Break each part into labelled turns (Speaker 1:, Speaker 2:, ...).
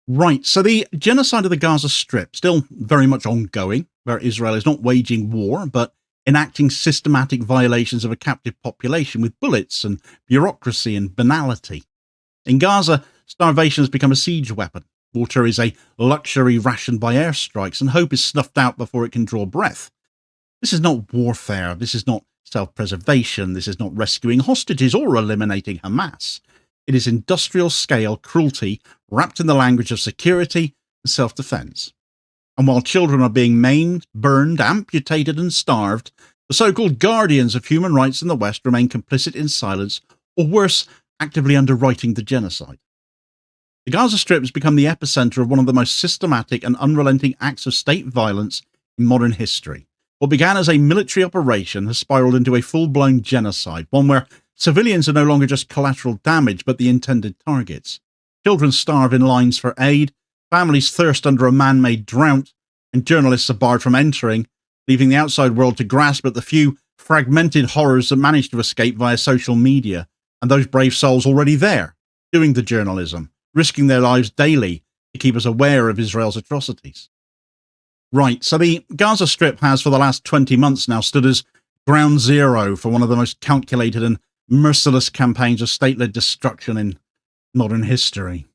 Speaker 1: Right, so the genocide of the Gaza Strip still very much ongoing, where Israel is not waging war, but enacting systematic violations of a captive population with bullets and bureaucracy and banality. In Gaza, starvation has become a siege weapon. Water is a luxury rationed by airstrikes, and hope is snuffed out before it can draw breath. This is not warfare. This is not self-preservation. This is not rescuing hostages or eliminating Hamas. It is industrial-scale cruelty wrapped in the language of security and self-defense. And while children are being maimed, burned, amputated, and starved, the so-called guardians of human rights in the West remain complicit in silence, or worse, actively underwriting the genocide. The Gaza Strip has become the epicenter of one of the most systematic and unrelenting acts of state violence in modern history. What began as a military operation has spiraled into a full-blown genocide, one where civilians are no longer just collateral damage, but the intended targets. Children starve in lines for aid, families thirst under a man-made drought, and journalists are barred from entering, leaving the outside world to grasp at the few fragmented horrors that manage to escape via social media, and those brave souls already there, doing the journalism, risking their lives daily to keep us aware of Israel's atrocities. Right, so the Gaza Strip has for the last 20 months now stood as ground zero for one of the most calculated and merciless campaigns of state-led destruction in modern history.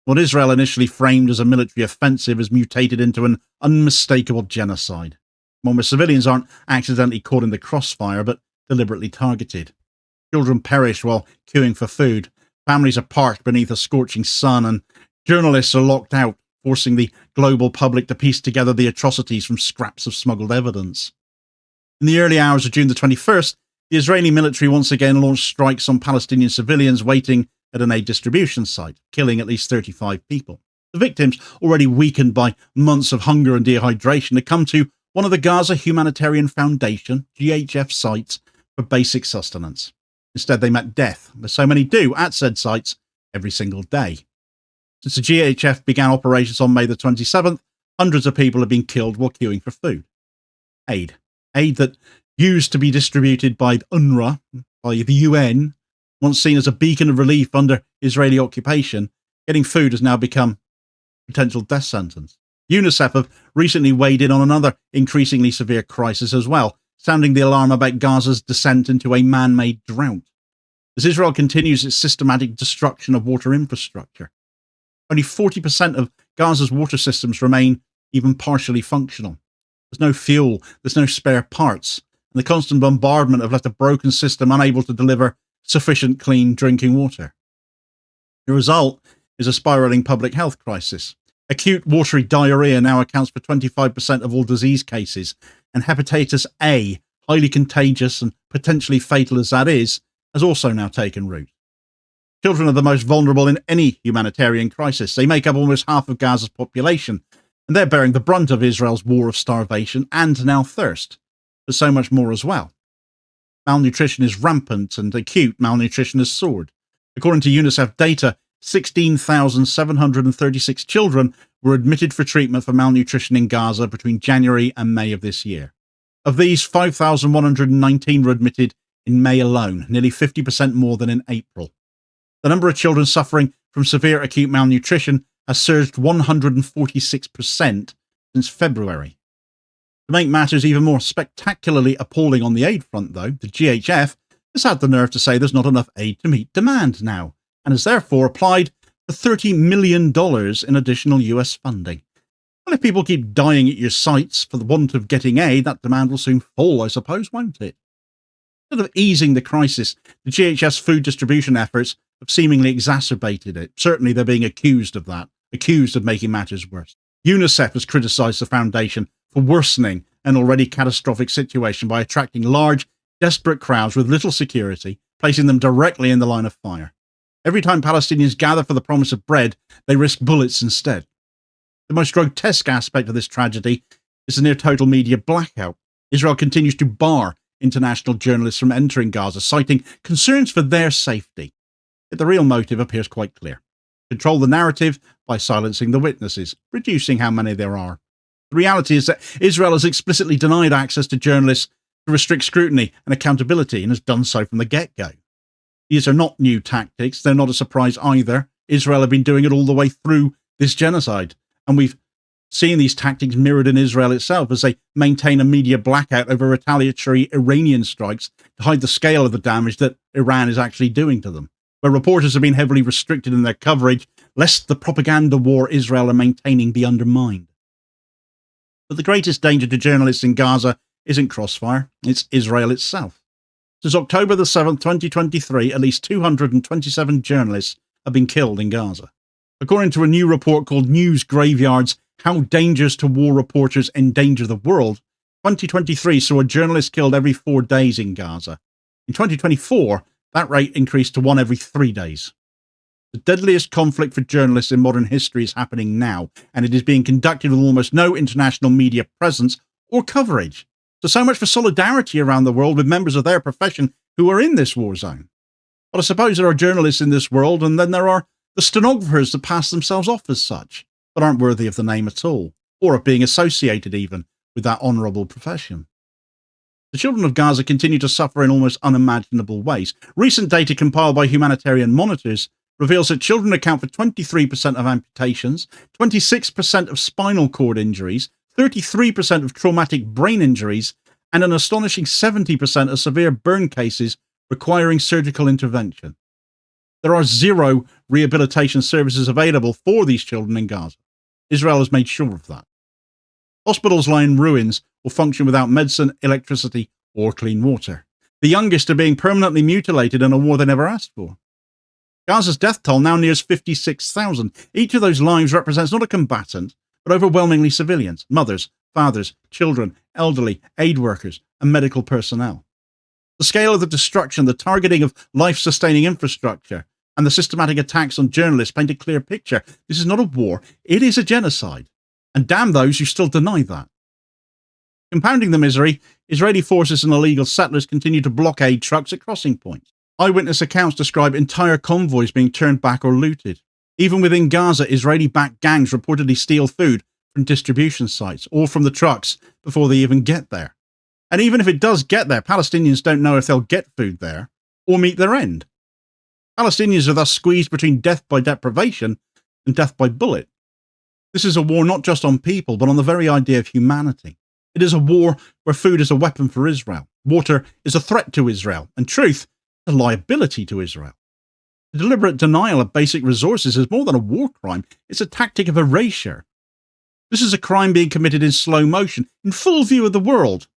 Speaker 1: What Israel initially framed as a military offensive has mutated into an unmistakable genocide, one where civilians aren't accidentally caught in the crossfire, but deliberately targeted. Children perish while queuing for food, families are parked beneath a scorching sun, and journalists are locked out, forcing the global public to piece together the atrocities from scraps of smuggled evidence. In the early hours of June the 21st, the Israeli military once again launched strikes on Palestinian civilians waiting at an aid distribution site, killing at least 35 people. The victims, already weakened by months of hunger and dehydration, had come to one of the Gaza Humanitarian Foundation, GHF, sites for basic sustenance. Instead, they met death, as so many do at said sites every single day. Since the GHF began operations on May the 27th, hundreds of people have been killed while queuing for food. Aid that used to be distributed by UNRWA, by the UN, once seen as a beacon of relief under Israeli occupation, getting food has now become a potential death sentence. UNICEF have recently weighed in on another increasingly severe crisis as well, sounding the alarm about Gaza's descent into a man-made drought. As Israel continues its systematic destruction of water infrastructure, only 40% of Gaza's water systems remain even partially functional. There's no fuel, there's no spare parts, and the constant bombardment have left a broken system unable to deliver sufficient clean drinking water. The result is a spiraling public health crisis. Acute watery diarrhea now accounts for 25% of all disease cases, and hepatitis A, highly contagious and potentially fatal as that is, has also now taken root. Children are the most vulnerable in any humanitarian crisis. They make up almost half of Gaza's population, and they're bearing the brunt of Israel's war of starvation and now thirst, but so much more as well. Malnutrition is rampant and acute malnutrition has soared. According to UNICEF data, 16,736 children were admitted for treatment for malnutrition in Gaza between January and May of this year. Of these, 5,119 were admitted in May alone, nearly 50% more than in April. The number of children suffering from severe acute malnutrition has surged 146% since February. To make matters even more spectacularly appalling on the aid front, though, the GHF has had the nerve to say there's not enough aid to meet demand now, and has therefore applied for $30 million in additional US funding. Well, if people keep dying at your sites for the want of getting aid, that demand will soon fall, I suppose, won't it? Instead of easing the crisis, the GHS food distribution efforts have seemingly exacerbated it. Certainly they're being accused of that, accused of making matters worse. UNICEF has criticised the foundation for worsening an already catastrophic situation by attracting large, desperate crowds with little security, placing them directly in the line of fire. Every time Palestinians gather for the promise of bread, they risk bullets instead. The most grotesque aspect of this tragedy is the near-total media blackout. Israel continues to bar international journalists from entering Gaza, citing concerns for their safety. Yet the real motive appears quite clear. Control the narrative by silencing the witnesses, reducing how many there are. The reality is that Israel has explicitly denied access to journalists to restrict scrutiny and accountability, and has done so from the get-go. These are not new tactics. They're not a surprise either. Israel have been doing it all the way through this genocide. And we've seen these tactics mirrored in Israel itself as they maintain a media blackout over retaliatory Iranian strikes to hide the scale of the damage that Iran is actually doing to them, where reporters have been heavily restricted in their coverage lest the propaganda war Israel are maintaining be undermined. But the greatest danger to journalists in Gaza isn't crossfire, it's Israel itself. Since October the 7th, 2023, at least 227 journalists have been killed in Gaza. According to a new report called News Graveyards, How Dangers to War Reporters Endanger the World, 2023 saw a journalist killed every 4 days in Gaza. In 2024, that rate increased to 1 every 3 days. The deadliest conflict for journalists in modern history is happening now, and it is being conducted with almost no international media presence or coverage. So much for solidarity around the world with members of their profession who are in this war zone. But I suppose there are journalists in this world, and then there are the stenographers that pass themselves off as such, but aren't worthy of the name at all, or of being associated even with that honourable profession. The children of Gaza continue to suffer in almost unimaginable ways. Recent data compiled by Humanitarian monitors reveals that children account for 23% of amputations, 26% of spinal cord injuries, 33% of traumatic brain injuries, and an astonishing 70% of severe burn cases requiring surgical intervention. There are 0 rehabilitation services available for these children in Gaza. Israel has made sure of that. Hospitals lie in ruins or function without medicine, electricity, or clean water. The youngest are being permanently mutilated in a war they never asked for. Gaza's death toll now nears 56,000. Each of those lives represents not a combatant, but overwhelmingly civilians, mothers, fathers, children, elderly, aid workers, and medical personnel. The scale of the destruction, the targeting of life-sustaining infrastructure, and the systematic attacks on journalists paint a clear picture. This is not a war, it is a genocide. And damn those who still deny that. Compounding the misery, Israeli forces and illegal settlers continue to blockade trucks at crossing points. Eyewitness accounts describe entire convoys being turned back or looted. Even within Gaza, Israeli-backed gangs reportedly steal food from distribution sites or from the trucks before they even get there. And even if it does get there, Palestinians don't know if they'll get food there or meet their end. Palestinians are thus squeezed between death by deprivation and death by bullet. This is a war not just on people, but on the very idea of humanity. It is a war where food is a weapon for Israel, water is a threat to Israel, and truth is a liability to Israel. The deliberate denial of basic resources is more than a war crime, it's a tactic of erasure. This is a crime being committed in slow motion, in full view of the world,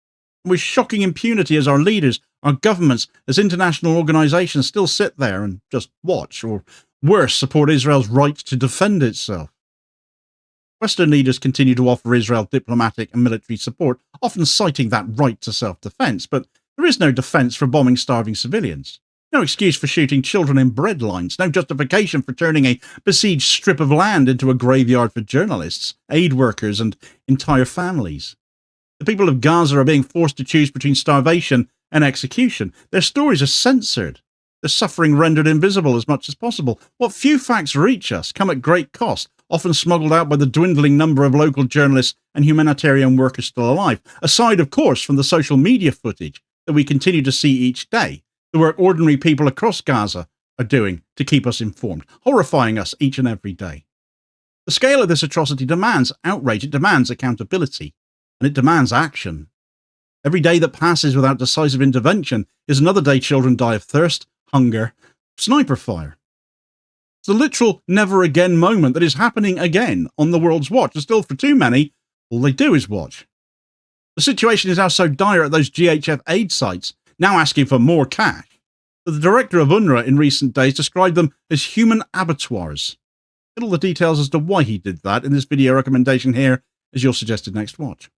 Speaker 1: and with shocking impunity as our leaders, our governments, as international organisations still sit there and just watch, or worse, support Israel's right to defend itself. Western leaders continue to offer Israel diplomatic and military support, often citing that right to self-defence, but there is no defence for bombing starving civilians. No excuse for shooting children in bread lines, no justification for turning a besieged strip of land into a graveyard for journalists, aid workers, and entire families. The people of Gaza are being forced to choose between starvation and execution. Their stories are censored, their suffering rendered invisible as much as possible. What few facts reach us come at great cost, often smuggled out by the dwindling number of local journalists and humanitarian workers still alive, aside, of course, from the social media footage that we continue to see each day, the work ordinary people across Gaza are doing to keep us informed, horrifying us each and every day. The scale of this atrocity demands outrage, it demands accountability, and it demands action. Every day that passes without decisive intervention is another day children die of thirst, hunger, sniper fire. It's a literal never again moment that is happening again on the world's watch, and still for too many, all they do is watch. The situation is now so dire at those GHF aid sites, now asking for more cash, that the director of UNRWA in recent days described them as human abattoirs. Get all the details as to why he did that in this video recommendation here as your suggested next watch.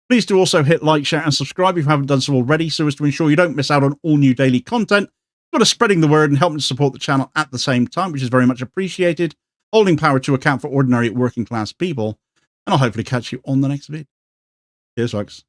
Speaker 1: Please do also hit like, share and subscribe if you haven't done so already, so as to ensure you don't miss out on all new daily content, but as spreading the word and helping to support the channel at the same time, which is very much appreciated, holding power to account for ordinary working class people, and I'll hopefully catch you on the next vid. Cheers, folks.